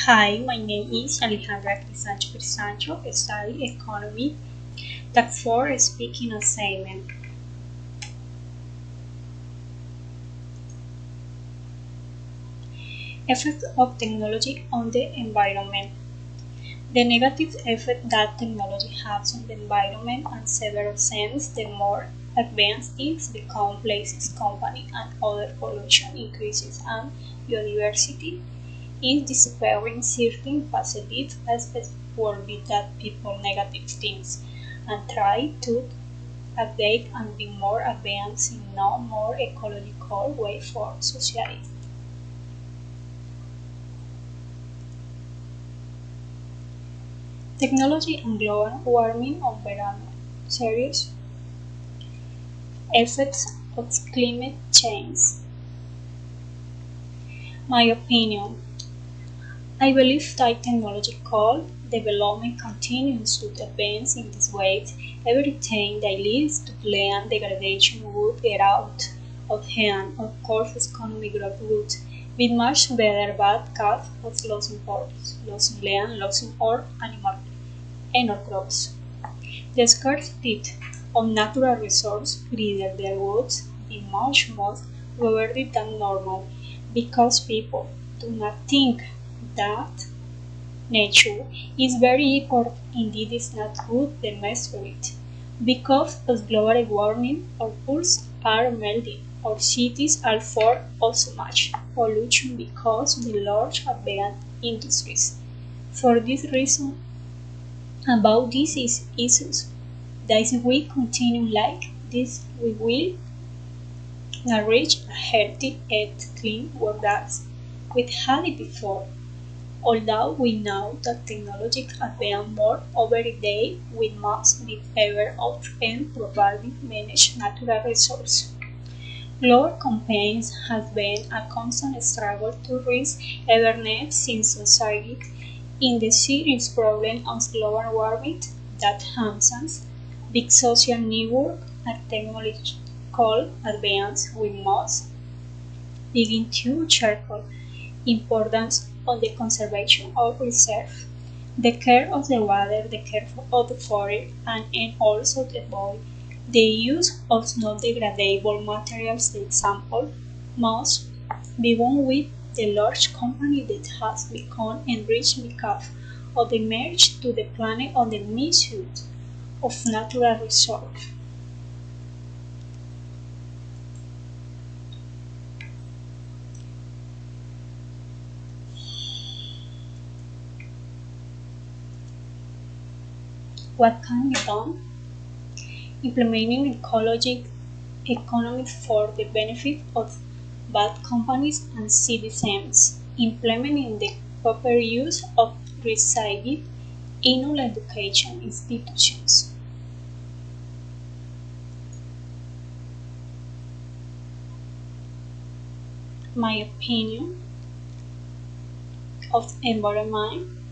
Hi, my name is Alejandra Crisancho. I study economy. Task 4 speaking assignment. Effect of technology on the environment. The negative effect that technology has on the environment and several sense, the more advanced it becomes, places, company, and other pollution increases and biodiversity is disappearing certain facilities as worldly that people negative things and try to update and be more advanced in a more ecological way for society. Technology and global warming environment. Serious effects of climate change. My opinion. I believe that technological development continues to advance in this way. Everything that leads to land degradation would get out of hand. Of course, economic growth would be much better, but cause of losing forests, losing land, losing all animal and our crops. The scarcity of natural resources render their woods be much more rewarded than normal because people do not think that nature is very important. Indeed, it's not good to mess with it. Because of global warming, our pools are melting. Our cities are full of so much pollution because of the large advanced industries. For this reason, about these issues, that if we continue like this, we will not reach a healthy and clean world as we had it before. Although we know that technology advances more every day, we must be aware of and properly manage natural resources. Global campaigns have been a constant struggle to raise awareness since society in the serious problem of global warming that harms big social network and technological advance. We must begin to charcoal importance of the conservation of reserve, the care of the water, the care of the forest, and also the avoid the use of non-degradable materials. The example must begin with the large company that has become enriched because of the marriage to the planet on the misuse of natural resources. What can be done? Implementing ecologic economics for the benefit of bad companies and citizens, implementing the proper use of recycled in all education institutions. My opinion of environment